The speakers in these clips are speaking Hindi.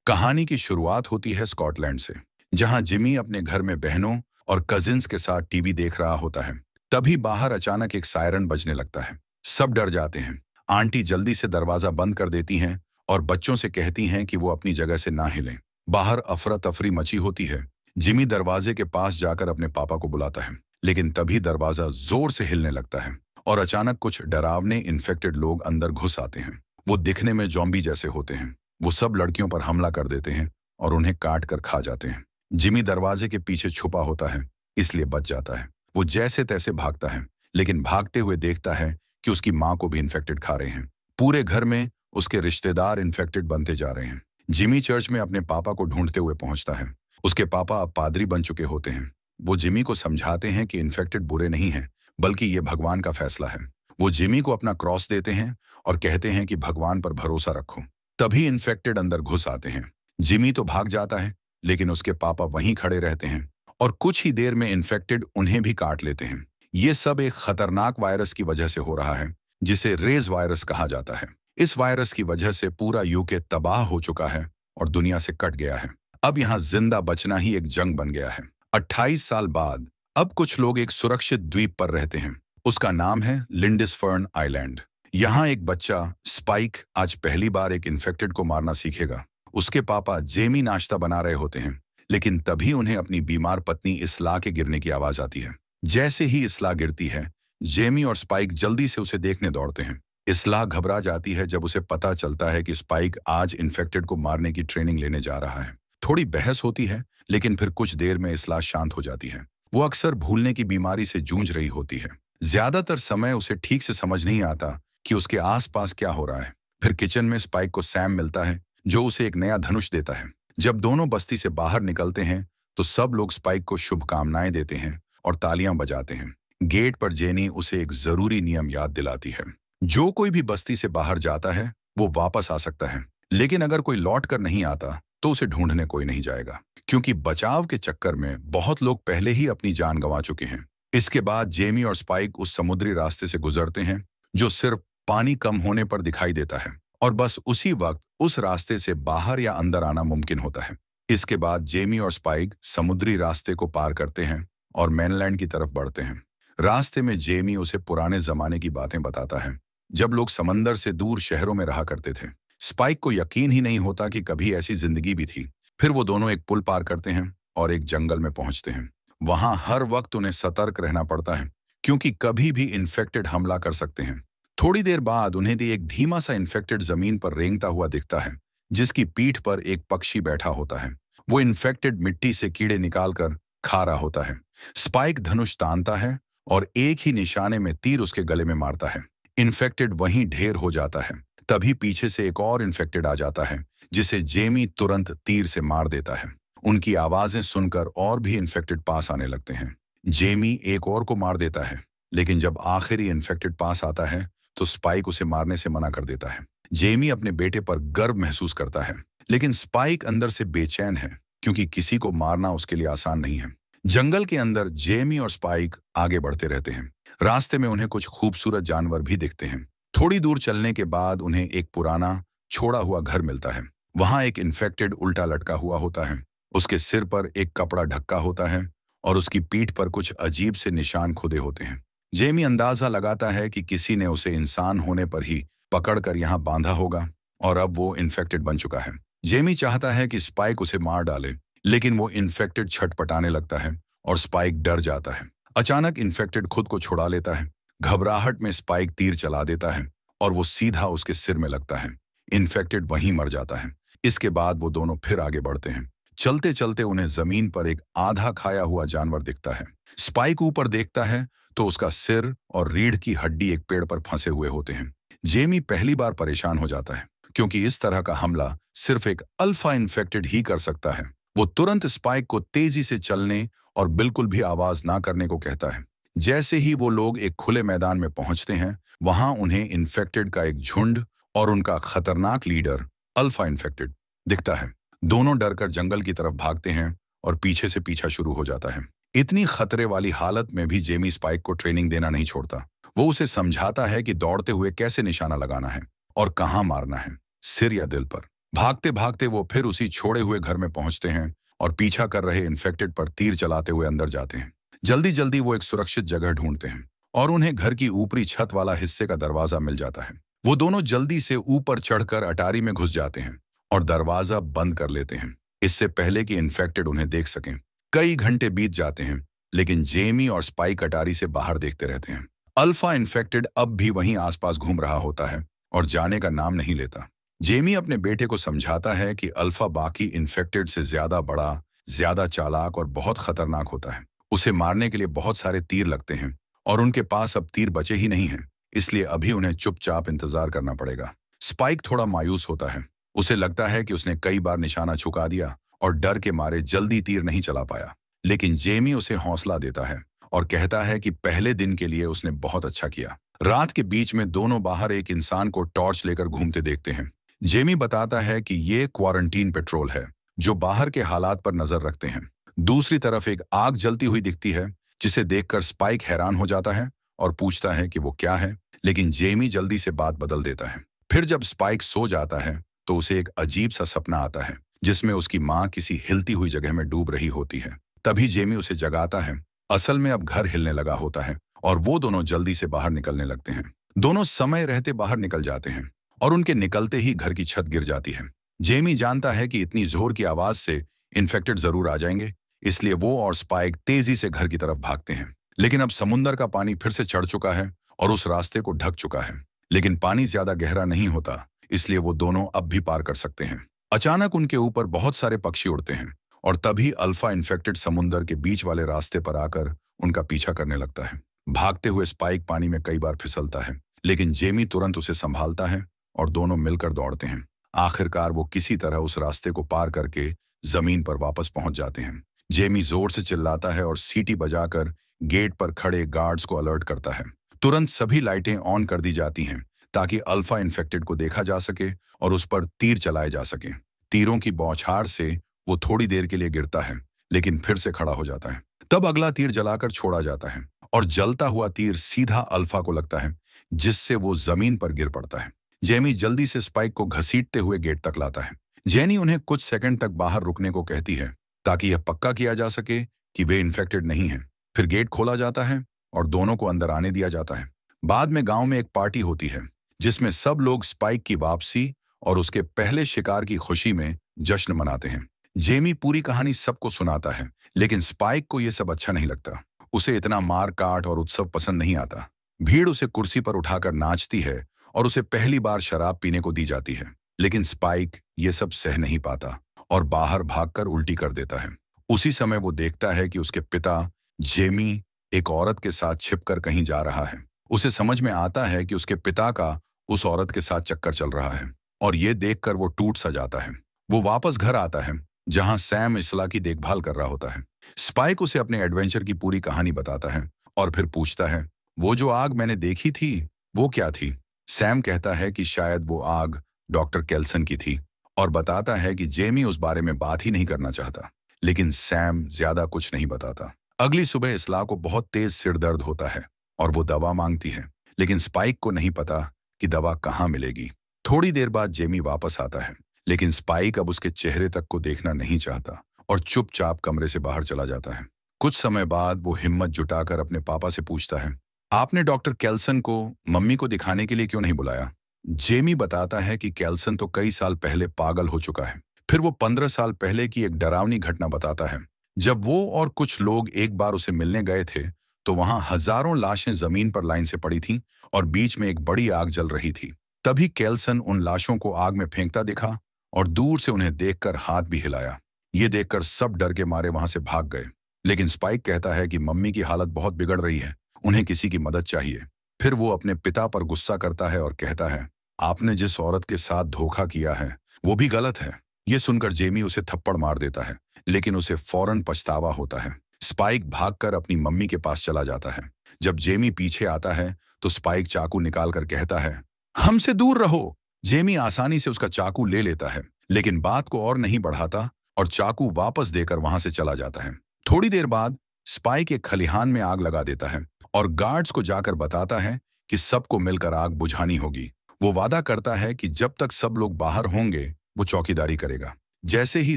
कहानी की शुरुआत होती है स्कॉटलैंड से, जहां जिमी अपने घर में बहनों और कजिन्स के साथ टीवी देख रहा होता है। तभी बाहर अचानक एक सायरन बजने लगता है। सब डर जाते हैं। आंटी जल्दी से दरवाजा बंद कर देती हैं और बच्चों से कहती हैं कि वो अपनी जगह से ना हिलें। बाहर अफरा तफरी मची होती है। जिमी दरवाजे के पास जाकर अपने पापा को बुलाता है, लेकिन तभी दरवाजा जोर से हिलने लगता है और अचानक कुछ डरावने इन्फेक्टेड लोग अंदर घुस आते हैं। वो दिखने में जॉम्बी जैसे होते हैं। वो सब लड़कियों पर हमला कर देते हैं और उन्हें काट कर खा जाते हैं। जिमी दरवाजे के पीछे छुपा होता है, इसलिए बच जाता है। वो जैसे तैसे भागता है, लेकिन भागते हुए देखता है कि उसकी माँ को भी इन्फेक्टेड खा रहे हैं। पूरे घर में उसके रिश्तेदार इन्फेक्टेड बनते जा रहे हैं। जिमी चर्च में अपने पापा को ढूंढते हुए पहुंचता है। उसके पापा अब पादरी बन चुके होते हैं। वो जिमी को समझाते हैं कि इन्फेक्टेड बुरे नहीं हैं, बल्कि ये भगवान का फैसला है। वो जिमी को अपना क्रॉस देते हैं और कहते हैं कि भगवान पर भरोसा रखो। तभी इन्फेक्टेड अंदर घुस आते हैं। जिमी तो भाग जाता है, लेकिन उसके पापा वहीं खड़े रहते हैं और कुछ ही देर में इन्फेक्टेड उन्हें भी काट लेते हैं। ये सब एक खतरनाक वायरस की वजह से हो रहा है, जिसे रेज वायरस कहा जाता है। इस वायरस की वजह से पूरा यूके तबाह हो चुका है और दुनिया से कट गया है। अब यहाँ जिंदा बचना ही एक जंग बन गया है। 28 साल बाद अब कुछ लोग एक सुरक्षित द्वीप पर रहते हैं। उसका नाम है लिंडिसफर्न आइलैंड। यहाँ एक बच्चा स्पाइक आज पहली बार एक इन्फेक्टेड को मारना सीखेगा। उसके पापा जेमी नाश्ता बना रहे होते हैं, लेकिन तभी उन्हें अपनी बीमार पत्नी इसला के गिरने की आवाज आती है। जैसे ही इसला गिरती है, जेमी और स्पाइक जल्दी से उसे देखने दौड़ते हैं। इसला घबरा जाती है जब उसे पता चलता है कि स्पाइक आज इन्फेक्टेड को मारने की ट्रेनिंग लेने जा रहा है। थोड़ी बहस होती है, लेकिन फिर कुछ देर में इसला शांत हो जाती है। वो अक्सर भूलने की बीमारी से जूझ रही होती है। ज्यादातर समय उसे ठीक से समझ नहीं आता कि उसके आसपास क्या हो रहा है। फिर किचन में स्पाइक को सैम मिलता है, जो उसे एक नया धनुष देता है। जब दोनों बस्ती से बाहर निकलते हैं तो सब लोग स्पाइक को शुभकामनाएं देते हैं और तालियां बजाते हैं। गेट पर जेनी उसे एक जरूरी नियम याद दिलाती है। जो कोई भी बस्ती से बाहर जाता है वो वापस आ सकता है, लेकिन अगर कोई लौट कर नहीं आता तो उसे ढूंढने कोई नहीं जाएगा, क्योंकि बचाव के चक्कर में बहुत लोग पहले ही अपनी जान गंवा चुके हैं। इसके बाद जेमी और स्पाइक उस समुद्री रास्ते से गुजरते हैं जो सिर्फ पानी कम होने पर दिखाई देता है, और बस उसी वक्त उस रास्ते से बाहर या अंदर आना मुमकिन होता है। इसके बाद जेमी और स्पाइक समुद्री रास्ते को पार करते हैं और मेनलैंड की तरफ बढ़ते हैं। रास्ते में जेमी उसे पुराने जमाने की बातें बताता है, जब लोग समंदर से दूर शहरों में रहा करते थे। स्पाइक को यकीन ही नहीं होता कि कभी ऐसी जिंदगी भी थी। फिर वो दोनों एक पुल पार करते हैं और एक जंगल में पहुंचते हैं। वहां हर वक्त उन्हें सतर्क रहना पड़ता है, क्योंकि कभी भी इन्फेक्टेड हमला कर सकते हैं। थोड़ी देर बाद उन्हें एक धीमा सा इन्फेक्टेड जमीन पर रेंगता हुआ दिखता है, जिसकी पीठ पर एक पक्षी बैठा होता है। वो इन्फेक्टेड मिट्टी से कीड़े निकालकर खा रहा होता है। स्पाइक धनुष तानता है और एक ही निशाने में तीर उसके गले में मारता है। इन्फेक्टेड वहीं ढेर हो जाता है। तभी पीछे से एक और इन्फेक्टेड आ जाता है, जिसे जेमी तुरंत तीर से मार देता है। उनकी आवाजें सुनकर और भी इन्फेक्टेड पास आने लगते हैं। जेमी एक और को मार देता है, लेकिन जब आखिरी इन्फेक्टेड पास आता है तो स्पाइक उसे मारने से मना कर देता है। जेमी अपने बेटे पर गर्व महसूस करता है, लेकिन स्पाइक अंदर से बेचैन है, क्योंकि किसी को मारना उसके लिए आसान नहीं है। जंगल के अंदर जेमी और स्पाइक आगे बढ़ते रहते हैं। रास्ते में उन्हें कुछ खूबसूरत जानवर भी दिखते हैं। थोड़ी दूर चलने के बाद उन्हें एक पुराना छोड़ा हुआ घर मिलता है। वहां एक इन्फेक्टेड उल्टा लटका हुआ होता है। उसके सिर पर एक कपड़ा ढक्का होता है और उसकी पीठ पर कुछ अजीब से निशान खुदे होते हैं। जेमी अंदाजा लगाता है कि किसी ने उसे इंसान होने पर ही पकड़कर यहाँ बांधा होगा और अब वो इन्फेक्टेड बन चुका है। जेमी चाहता है कि स्पाइक उसे मार डाले, लेकिन वो इन्फेक्टेड छटपटाने लगता है और स्पाइक डर जाता है। अचानक इन्फेक्टेड खुद को छुड़ा लेता है। घबराहट में स्पाइक तीर चला देता है और वो सीधा उसके सिर में लगता है। इन्फेक्टेड वहीं मर जाता है। इसके बाद वो दोनों फिर आगे बढ़ते हैं। चलते चलते उन्हें जमीन पर एक आधा खाया हुआ जानवर दिखता है। स्पाइक ऊपर देखता है तो उसका सिर और रीढ़ की हड्डी एक पेड़ पर फंसे हुए होते हैं। जेमी पहली बार परेशान हो जाता है, क्योंकि इस तरह का हमला सिर्फ एक अल्फा इन्फेक्टेड ही कर सकता है। वो तुरंत स्पाइक को तेजी से चलने और बिल्कुल भी आवाज ना करने को कहता है। जैसे ही वो लोग एक खुले मैदान में पहुंचते हैं, वहां उन्हें इन्फेक्टेड का एक झुंड और उनका खतरनाक लीडर अल्फा इन्फेक्टेड दिखता है। दोनों डरकर जंगल की तरफ भागते हैं और पीछे से पीछा शुरू हो जाता है। इतनी खतरे वाली हालत में भी जेमी स्पाइक को ट्रेनिंग देना नहीं छोड़ता। वो उसे समझाता है कि दौड़ते हुए कैसे निशाना लगाना है और कहाँ मारना है, सिर या दिल पर। भागते भागते वो फिर उसी छोड़े हुए घर में पहुंचते हैं और पीछा कर रहे इन्फेक्टेड पर तीर चलाते हुए अंदर जाते हैं। जल्दी जल्दी वो एक सुरक्षित जगह ढूंढते हैं और उन्हें घर की ऊपरी छत वाला हिस्से का दरवाजा मिल जाता है। वो दोनों जल्दी से ऊपर चढ़कर अटारी में घुस जाते हैं और दरवाजा बंद कर लेते हैं, इससे पहले कि इन्फेक्टेड उन्हें देख सकें। कई घंटे बीत जाते हैं, लेकिन जेमी और स्पाइक अटारी से बाहर देखते रहते हैं। अल्फा इन्फेक्टेड अब भी वहीं आसपास घूम रहा होता है और जाने का नाम नहीं लेता। जेमी अपने बेटे को समझाता है कि अल्फा बाकी इन्फेक्टेड से ज्यादा बड़ा, ज्यादा चालाक और बहुत खतरनाक होता है। उसे मारने के लिए बहुत सारे तीर लगते हैं और उनके पास अब तीर बचे ही नहीं हैं, इसलिए अभी उन्हें चुपचाप इंतजार करना पड़ेगा। स्पाइक थोड़ा मायूस होता है। उसे लगता है कि उसने कई बार निशाना चुका दिया और डर के मारे जल्दी तीर नहीं चला पाया, लेकिन जेमी उसे हौसला देता है और कहता है कि पहले दिन के लिए उसने बहुत अच्छा किया। रात के बीच में दोनों बाहर एक इंसान को टॉर्च लेकर घूमते देखते हैं। जेमी बताता है कि ये क्वारंटीन पेट्रोल है जो बाहर के हालात पर नजर रखते हैं। दूसरी तरफ एक आग जलती हुई दिखती है, जिसे देखकर स्पाइक हैरान हो जाता है और पूछता है कि वो क्या है, लेकिन जेमी जल्दी से बात बदल देता है। फिर जब स्पाइक सो जाता है तो उसे एक अजीब सा सपना आता है जिसमें उसकी माँ किसी हिलती हुई जगह में डूब रही होती है। तभी जेमी उसे जगाता है। असल में अब घर हिलने लगा होता है और वो दोनों जल्दी से बाहर निकलने लगते हैं। दोनों समय रहते बाहर निकल जाते हैं और उनके निकलते ही घर की छत गिर जाती है। जेमी जानता है कि इतनी जोर की आवाज से इन्फेक्टेड जरूर आ जाएंगे, इसलिए वो और स्पाइक तेजी से घर की तरफ भागते हैं। लेकिन अब समुंदर का पानी फिर से चढ़ चुका है और उस रास्ते को ढक चुका है, लेकिन पानी ज्यादा गहरा नहीं होता, इसलिए वो दोनों अब भी पार कर सकते हैं। अचानक उनके ऊपर बहुत सारे पक्षी उड़ते हैं और तभी अल्फा इन्फेक्टेड समुंदर के बीच वाले रास्ते पर आकर उनका पीछा करने लगता है। भागते हुए स्पाइक पानी में कई बार फिसलता है, लेकिन जेमी तुरंत उसे संभालता है और दोनों मिलकर दौड़ते हैं। आखिरकार वो किसी तरह उस रास्ते को पार करके जमीन पर वापस पहुंच जाते हैं। जेमी जोर से चिल्लाता है और सीटी बजाकर गेट पर खड़े गार्ड्स को अलर्ट करता है। तुरंत सभी लाइटें ऑन कर दी जाती हैं ताकि अल्फा इन्फेक्टेड को देखा जा सके और उस पर तीर चलाए जा सके। तीरों की बौछार से वो थोड़ी देर के लिए गिरता है, लेकिन फिर से खड़ा हो जाता है। तब अगला तीर जलाकर छोड़ा जाता है और जलता हुआ तीर सीधा अल्फा को लगता है, जिससे वो जमीन पर गिर पड़ता है। जेमी जल्दी से स्पाइक को घसीटते हुए गेट तक लाता है। जेनी उन्हें कुछ सेकंड तक बाहर रुकने को कहती है ताकि यह पक्का किया जा सके कि वे इन्फेक्टेड नहीं हैं। फिर गेट खोला जाता है और दोनों को अंदर आने दिया जाता है। बाद में गांव में एक पार्टी होती है जिसमें सब लोग स्पाइक की वापसी और उसके पहले शिकार की खुशी में जश्न मनाते हैं। जेमी पूरी कहानी सबको सुनाता है, लेकिन स्पाइक को यह सब अच्छा नहीं लगता। उसे इतना मार काट और उत्सव पसंद नहीं आता। भीड़ उसे कुर्सी पर उठाकर नाचती है और उसे पहली बार शराब पीने को दी जाती है, लेकिन स्पाइक ये सब सह नहीं पाता और बाहर भागकर उल्टी कर देता है। उसी समय वो देखता है कि उसके पिता जेमी एक औरत के साथ छिपकर कहीं जा रहा है। उसे समझ में आता है कि उसके पिता का उस औरत के साथ चक्कर चल रहा है और ये देखकर वो टूट सा जाता है। वो वापस घर आता है जहां सैम इसला की देखभाल कर रहा होता है। स्पाइक उसे अपने एडवेंचर की पूरी कहानी बताता है और फिर पूछता है, वो जो आग मैंने देखी थी वो क्या थी? सैम कहता है कि शायद वो आग डॉक्टर केल्सन की थी और बताता है कि जेमी उस बारे में बात ही नहीं करना चाहता, लेकिन सैम ज्यादा कुछ नहीं बताता। अगली सुबह इसला को बहुत तेज सिर दर्द होता है और वो दवा मांगती है, लेकिन स्पाइक को नहीं पता कि दवा कहाँ मिलेगी। थोड़ी देर बाद जेमी वापस आता है, लेकिन स्पाइक अब उसके चेहरे तक को देखना नहीं चाहता और चुपचाप कमरे से बाहर चला जाता है। कुछ समय बाद वो हिम्मत जुटाकर अपने पापा से पूछता है, आपने डॉक्टर केल्सन को मम्मी को दिखाने के लिए क्यों नहीं बुलाया? जेमी बताता है कि केल्सन तो कई साल पहले पागल हो चुका है। फिर वो 15 साल पहले की एक डरावनी घटना बताता है। जब वो और कुछ लोग एक बार उसे मिलने गए थे तो वहां हजारों लाशें जमीन पर लाइन से पड़ी थीं और बीच में एक बड़ी आग जल रही थी। तभी केल्सन उन लाशों को आग में फेंकता दिखा और दूर से उन्हें देखकर हाथ भी हिलाया। ये देखकर सब डर के मारे वहां से भाग गए, लेकिन स्पाइक कहता है कि मम्मी की हालत बहुत बिगड़ रही है, उन्हें किसी की मदद चाहिए। फिर वो अपने पिता पर गुस्सा करता है और कहता है, आपने जिस औरत के साथ धोखा किया है वो भी गलत है। ये सुनकर जेमी उसे थप्पड़ मार देता है, लेकिन उसे फौरन पछतावा होता है। स्पाइक भागकर अपनी मम्मी के पास चला जाता है। जब जेमी पीछे आता है तो स्पाइक चाकू निकालकर कहता है, हमसे दूर रहो। जेमी आसानी से उसका चाकू ले लेता है, लेकिन बात को और नहीं बढ़ाता और चाकू वापस देकर वहां से चला जाता है। थोड़ी देर बाद स्पाइक एक खलिहान में आग लगा देता है और गार्ड्स को जाकर बताता है कि सबको मिलकर आग बुझानी होगी। वो वादा करता है कि जब तक सब लोग बाहर होंगे वो चौकीदारी करेगा। जैसे ही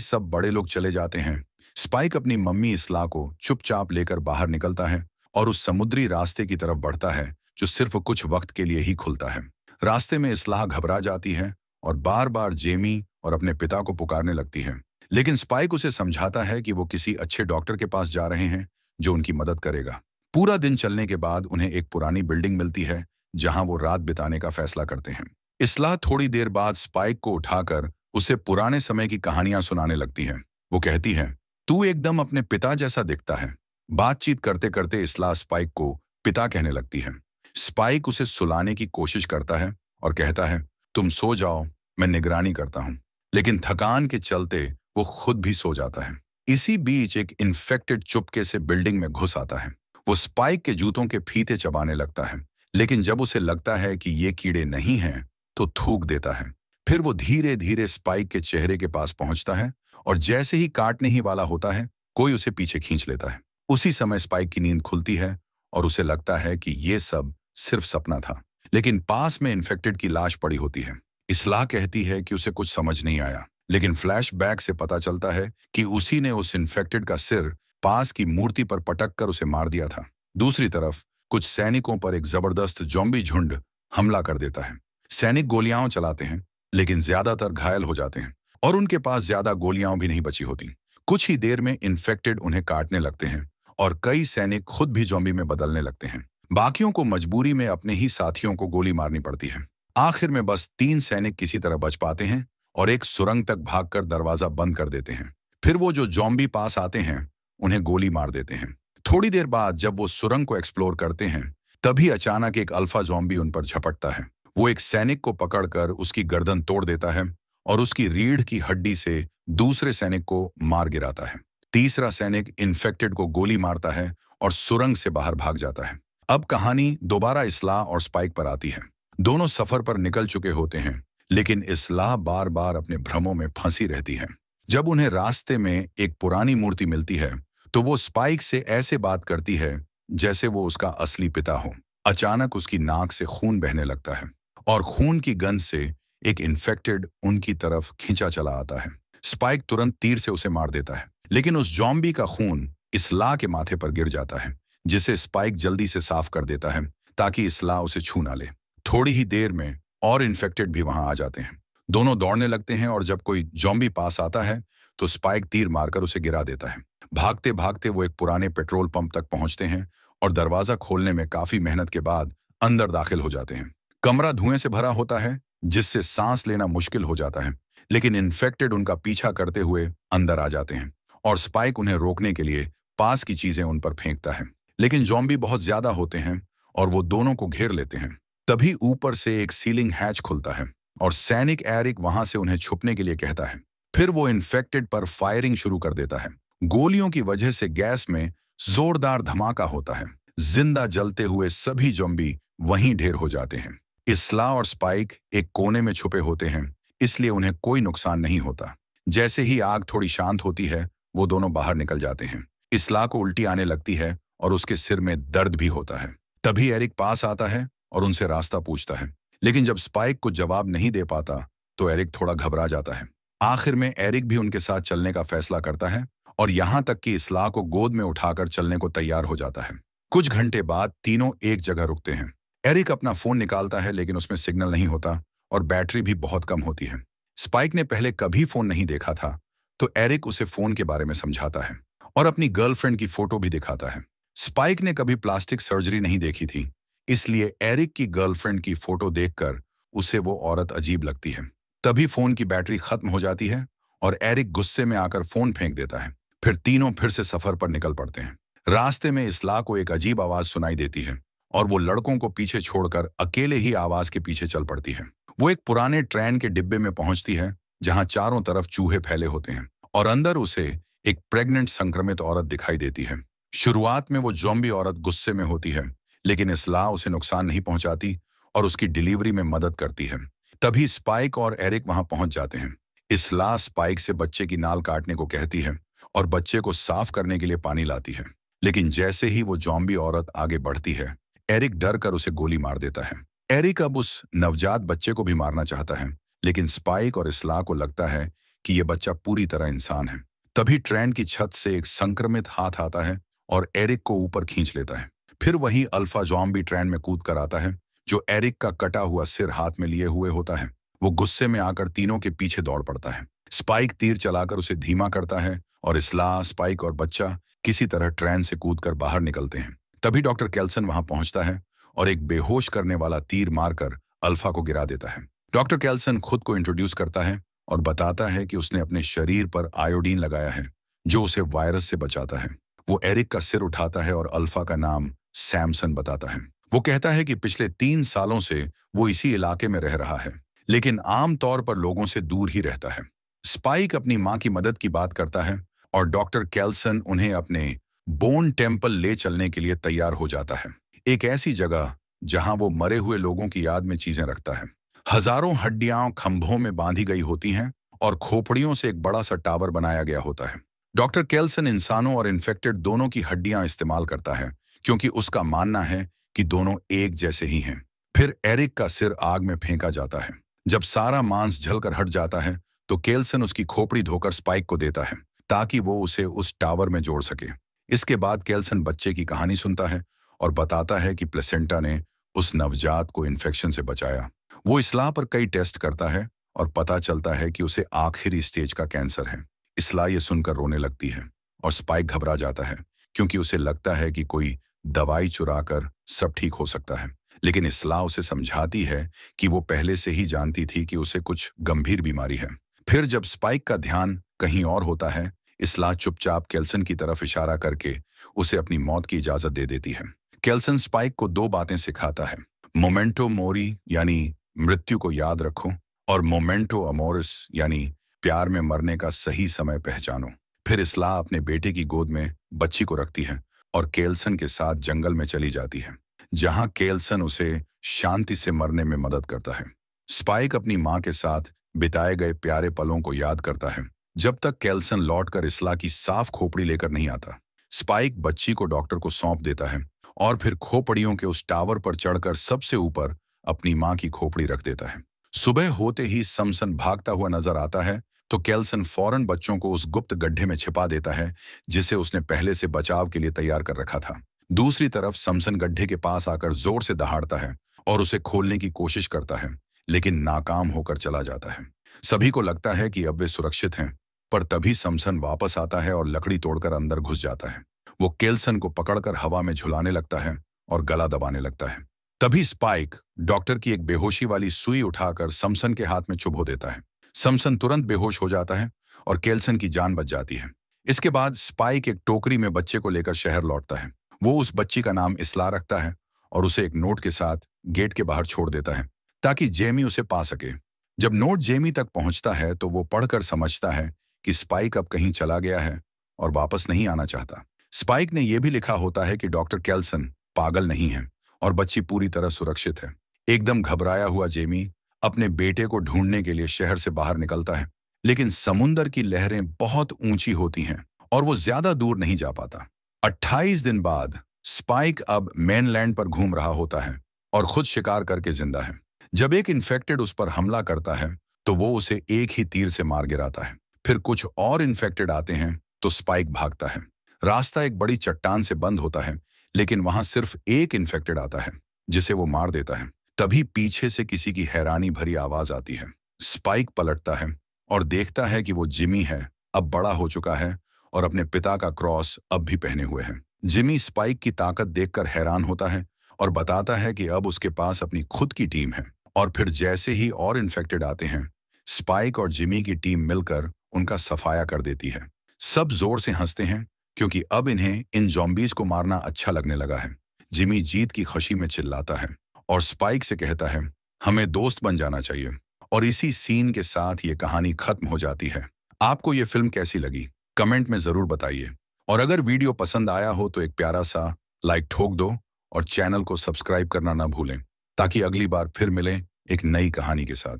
सब बड़े लोग चले जाते हैं, स्पाइक अपनी मम्मी इसला को चुपचाप लेकर बाहर निकलता है और उस समुद्री रास्ते की तरफ बढ़ता है जो सिर्फ कुछ वक्त के लिए ही खुलता है। रास्ते में इसलाह घबरा जाती है और बार बार जेमी और अपने पिता को पुकारने लगती है, लेकिन स्पाइक उसे समझाता है कि वो किसी अच्छे डॉक्टर के पास जा रहे हैं जो उनकी मदद करेगा। पूरा दिन चलने के बाद उन्हें एक पुरानी बिल्डिंग मिलती है जहां वो रात बिताने का फैसला करते हैं। इसलाह थोड़ी देर बाद स्पाइक को उठाकर उसे पुराने समय की कहानियां सुनाने लगती है। वो कहती है, तू एकदम अपने पिता जैसा दिखता है। बातचीत करते करते इसलाह स्पाइक को पिता कहने लगती है। स्पाइक उसे सुलाने की कोशिश करता है और कहता है, तुम सो जाओ, मैं निगरानी करता हूं। लेकिन थकान के चलते वो खुद भी सो जाता है। इसी बीच एक इन्फेक्टेड चुपके से बिल्डिंग में घुस आता है। वो स्पाइक के जूतों के फीते चबाने लगता है, लेकिन जब उसे लगता है कि ये कीड़े नहीं हैं तो थूक देता है। फिर वो धीरे धीरे स्पाइक के चेहरे के पास पहुंचता है और जैसे ही काटने ही वाला होता है, कोई उसे पीछे खींच लेता है। उसी समय स्पाइक की नींद खुलती है और उसे लगता है कि ये सब सिर्फ सपना था, लेकिन पास में इन्फेक्टेड की लाश पड़ी होती है। इसलाह कहती है कि उसे कुछ समझ नहीं आया, लेकिन फ्लैशबैक से पता चलता है कि उसी ने उस इन्फेक्टेड का सिर पास की मूर्ति पर पटक कर उसे मार दिया था। दूसरी तरफ कुछ सैनिकों पर एक जबरदस्त ज़ॉम्बी झुंड हमला कर देता है। सैनिक गोलियां चलाते हैं, लेकिन ज्यादातर घायल हो जाते हैं और उनके पास ज्यादा गोलियां भी नहीं बची होती। कुछ ही देर में इन्फेक्टेड उन्हें काटने लगते हैं और कई सैनिक खुद भी ज़ॉम्बी में बदलने लगते हैं। बाकियों को मजबूरी में अपने ही साथियों को गोली मारनी पड़ती है। आखिर में बस 3 सैनिक किसी तरह बच पाते हैं और एक सुरंग तक भागकर दरवाजा बंद कर देते हैं। फिर वो जो ज़ॉम्बी पास आते हैं उन्हें गोली मार देते हैं। थोड़ी देर बाद जब वो सुरंग को एक्सप्लोर करते हैं, तभी अचानक एक अल्फा ज़ॉम्बी उन पर झपटता है। वो एक सैनिक को पकड़कर उसकी गर्दन तोड़ देता है और उसकी रीढ़ की हड्डी से दूसरे सैनिक को मार गिराता है। तीसरा सैनिक इन्फेक्टेड को गोली मारता है और सुरंग से बाहर भाग जाता है। अब कहानी दोबारा इसलाह और स्पाइक पर आती है। दोनों सफर पर निकल चुके होते हैं, लेकिन इसलाह बार बार अपने भ्रमों में फंसी रहती है। जब उन्हें रास्ते में एक पुरानी मूर्ति मिलती है तो वो स्पाइक से ऐसे बात करती है जैसे वो उसका असली पिता हो। अचानक उसकी नाक से खून बहने लगता है और खून की गंध से एक इन्फेक्टेड उनकी तरफ खींचा चला आता है। स्पाइक तुरंत तीर से उसे मार देता है, लेकिन उस ज़ॉम्बी का खून इसलाह के माथे पर गिर जाता है, जिसे स्पाइक जल्दी से साफ कर देता है ताकि इसलाह उसे छू ना ले। थोड़ी ही देर में और इन्फेक्टेड भी वहां आ जाते हैं। दोनों दौड़ने लगते हैं और जब कोई ज़ॉम्बी पास आता है तो स्पाइक तीर मारकर उसे गिरा देता है। भागते भागते वो एक पुराने पेट्रोल पंप तक पहुंचते हैं और दरवाजा खोलने में काफी मेहनत के बाद अंदर दाखिल हो जाते हैं। कमरा धुएं से भरा होता है, जिससे सांस लेना मुश्किल हो जाता है, लेकिन इन्फेक्टेड उनका पीछा करते हुए अंदर आ जाते हैं और स्पाइक उन्हें रोकने के लिए पास की चीजें उन पर फेंकता है, लेकिन ज़ॉम्बी बहुत ज्यादा होते हैं और वो दोनों को घेर लेते हैं। तभी ऊपर से एक सीलिंग हैच खुलता है और सैनिक एरिक वहां से उन्हें छुपने के लिए कहता है। फिर वो इन्फेक्टेड पर फायरिंग शुरू कर देता है। गोलियों की वजह से गैस में जोरदार धमाका होता है। जिंदा जलते हुए सभी ज़ॉम्बी वहीं ढेर हो जाते हैं। इसलाह और स्पाइक एक कोने में छुपे होते हैं, इसलिए उन्हें कोई नुकसान नहीं होता। जैसे ही आग थोड़ी शांत होती है, वो दोनों बाहर निकल जाते हैं। इसलाह को उल्टी आने लगती है और उसके सिर में दर्द भी होता है। तभी एरिक पास आता है और उनसे रास्ता पूछता है, लेकिन जब स्पाइक को जवाब नहीं दे पाता तो एरिक थोड़ा घबरा जाता है। आखिर में एरिक भी उनके साथ चलने का फैसला करता है और यहाँ तक कि इसलाह को गोद में उठाकर चलने को तैयार हो जाता है। कुछ घंटे बाद तीनों एक जगह रुकते हैं। एरिक अपना फोन निकालता है, लेकिन उसमें सिग्नल नहीं होता और बैटरी भी बहुत कम होती है। स्पाइक ने पहले कभी फोन नहीं देखा था, तो एरिक उसे फोन के बारे में समझाता है और अपनी गर्लफ्रेंड की फोटो भी दिखाता है। स्पाइक ने कभी प्लास्टिक सर्जरी नहीं देखी थी, इसलिए एरिक की गर्लफ्रेंड की फोटो देखकर उसे वो औरत अजीब लगती है। तभी फोन की बैटरी खत्म हो जाती है और एरिक गुस्से में आकर फोन फेंक देता है। फिर तीनों फिर से सफर पर निकल पड़ते हैं। रास्ते में इसलाह को एक अजीब आवाज सुनाई देती है और वो लड़कों को पीछे छोड़कर अकेले ही आवाज के पीछे चल पड़ती है। वो एक पुराने ट्रेन के डिब्बे में पहुंचती है जहां चारों तरफ चूहे फैले होते हैं और अंदर उसे एक प्रेग्नेंट संक्रमित औरत दिखाई देती है। शुरुआत में वो ज़ॉम्बी औरत गुस्से में होती है, लेकिन इसलाह उसे नुकसान नहीं पहुंचाती और उसकी डिलीवरी में मदद करती है। तभी स्पाइक और एरिक वहां पहुंच जाते हैं। इसलाह स्पाइक से बच्चे की नाल काटने को कहती है और बच्चे को साफ करने के लिए पानी लाती है, लेकिन जैसे ही वो ज़ॉम्बी औरत आगे बढ़ती है, एरिक डर कर उसे गोली मार देता है। एरिक अब उस नवजात बच्चे को भी मारना चाहता है, लेकिन स्पाइक और इसला को लगता है कि ये बच्चा पूरी तरह इंसान है। तभी ट्रेन की छत से एक संक्रमित हाथ आता है और एरिक को ऊपर खींच लेता है। फिर वही अल्फा जॉम्बी ट्रेन में कूद कर आता है, जो एरिक का कटा हुआ सिर हाथ में लिए हुए होता है। वो गुस्से में आकर तीनों के पीछे दौड़ पड़ता है। स्पाइक तीर चलाकर उसे धीमा करता है और इसला, स्पाइक और बच्चा किसी तरह ट्रेन से कूदकर बाहर निकलते हैं। तभी डॉक्टर केल्सन वहां पहुंचता है और एक बेहोश करने वाला तीर मारकर अल्फा को गिरा देता है। डॉक्टर केल्सन खुद को इंट्रोड्यूस करता है और बताता है कि उसने अपने शरीर पर आयोडीन लगाया है, जो उसे वायरस से बचाता है। वो एरिक का सिर उठाता है और अल्फा का नाम सैमसन बताता है। वो कहता है कि पिछले 3 सालों से वो इसी इलाके में रह रहा है, लेकिन आम तौर पर लोगों से दूर ही रहता है। स्पाइक अपनी मां की मदद की बात करता है और डॉक्टर केल्सन उन्हें अपने बोन टेम्पल ले चलने के लिए तैयार हो जाता है, एक ऐसी जगह जहां वो मरे हुए लोगों की याद में चीजें रखता है। हजारों हड्डियां खंभों में बांधी गई होती हैं और खोपड़ियों से एक बड़ा सा टावर बनाया गया होता है। डॉक्टर केल्सन इंसानों और इन्फेक्टेड दोनों की हड्डियां इस्तेमाल करता है, क्योंकि उसका मानना है कि दोनों एक जैसे ही हैं। फिर एरिक का सिर आग में फेंका जाता है। जब सारा मांस जलकर हट जाता है तो केल्सन उसकी खोपड़ी धोकर स्पाइक को देता है, ताकि वो उसे उस टावर में जोड़ सके। इसके बाद केल्सन बच्चे की कहानी सुनता है और बताता है कि प्लेसेंटा ने उस नवजात को इन्फेक्शन से बचाया। वो इसला पर कई टेस्ट करता है और पता चलता है कि उसे आखिरी स्टेज का कैंसर है। इसला ये सुनकर रोने लगती है और स्पाइक घबरा जाता है, क्योंकि उसे लगता है कि कोई दवाई चुराकर सब ठीक हो सकता है। लेकिन इसला उसे समझाती है कि वो पहले से ही जानती थी कि उसे कुछ गंभीर बीमारी है। फिर जब स्पाइक का ध्यान कहीं और होता है, इसला चुपचाप केल्सन की तरफ इशारा करके उसे अपनी मौत की इजाजत दे देती है। केल्सन स्पाइक को 2 बातें सिखाता है, मोमेंटो मोरी यानी मृत्यु को याद रखो, और मोमेंटो अमोरिस यानी प्यार में मरने का सही समय पहचानो। फिर इसला अपने बेटे की गोद में बच्ची को रखती है और केल्सन के साथ जंगल में चली जाती है, जहां केल्सन उसे शांति से मरने में मदद करता है। स्पाइक अपनी मां के साथ बिताए गए प्यारे पलों को याद करता है, जब तक केल्सन लौटकर इसला की साफ खोपड़ी लेकर नहीं आता। स्पाइक बच्ची को डॉक्टर को सौंप देता है और फिर खोपड़ियों के उस टावर पर चढ़कर सबसे ऊपर अपनी मां की खोपड़ी रख देता है। सुबह होते ही समसन भागता हुआ नजर आता है, तो केल्सन फौरन बच्चों को उस गुप्त गड्ढे में छिपा देता है, जिसे उसने पहले से बचाव के लिए तैयार कर रखा था। दूसरी तरफ समसन गड्ढे के पास आकर जोर से दहाड़ता है और उसे खोलने की कोशिश करता है, लेकिन नाकाम होकर चला जाता है। सभी को लगता है कि अब वे सुरक्षित हैं, पर तभी समसन वापस आता है और लकड़ी तोड़कर अंदर घुस जाता है। वो केल्सन को पकड़कर हवा में झुलाने लगता है और गला दबाने लगता है। तभी स्पाइक डॉक्टर की एक बेहोशी वाली सुई उठाकर समसन के हाथ में चुभो देता है। समसन तुरंत बेहोश हो जाता है और केल्सन की जान बच जाती है। इसके बाद स्पाइक एक टोकरी में बच्चे को लेकर शहर लौटता है। वो उस बच्ची का नाम इसला रखता है और उसे एक नोट के साथ गेट के बाहर छोड़ देता है, ताकि जेमी उसे पा सके। जब नोट जेमी तक पहुंचता है तो वो पढ़कर समझता है कि स्पाइक अब कहीं चला गया है और वापस नहीं आना चाहता। स्पाइक ने यह भी लिखा होता है कि डॉक्टर केल्सन पागल नहीं है और बच्ची पूरी तरह सुरक्षित है। एकदम घबराया हुआ जेमी अपने बेटे को ढूंढने के लिए शहर से बाहर निकलता है, लेकिन समुंदर की लहरें बहुत ऊंची होती हैं और वो ज्यादा दूर नहीं जा पाता। 28 दिन बाद स्पाइक अब मेनलैंड पर घूम रहा होता है और खुद शिकार करके जिंदा है। जब एक इन्फेक्टेड उस पर हमला करता है तो वो उसे एक ही तीर से मार गिराता है। फिर कुछ और इन्फेक्टेड आते हैं तो स्पाइक भागता है। रास्ता एक बड़ी चट्टान से बंद होता है, लेकिन वहां सिर्फ एक इन्फेक्टेड आता है, जिसे वो मार देता है। तभी पीछे से किसी की हैरानी भरी आवाज आती है। स्पाइक पलटता है और देखता है कि वो जिमी है, अब बड़ा हो चुका है और अपने पिता का क्रॉस अब भी पहने हुए है। जिमी स्पाइक की ताकत देखकर हैरान होता है और बताता है कि अब उसके पास अपनी खुद की टीम है। और फिर जैसे ही और इन्फेक्टेड आते हैं, स्पाइक और जिमी की टीम मिलकर उनका सफाया कर देती है। सब जोर से हंसते हैं, क्योंकि अब इन्हें इन जॉम्बीज को मारना अच्छा लगने लगा है। जिमी जीत की खुशी में चिल्लाता है और स्पाइक से कहता है, हमें दोस्त बन जाना चाहिए। और इसी सीन के साथ ये कहानी खत्म हो जाती है। आपको ये फिल्म कैसी लगी, कमेंट में जरूर बताइए। और अगर वीडियो पसंद आया हो तो एक प्यारा सा लाइक ठोक दो और चैनल को सब्सक्राइब करना ना भूलें, ताकि अगली बार फिर मिलें एक नई कहानी के साथ।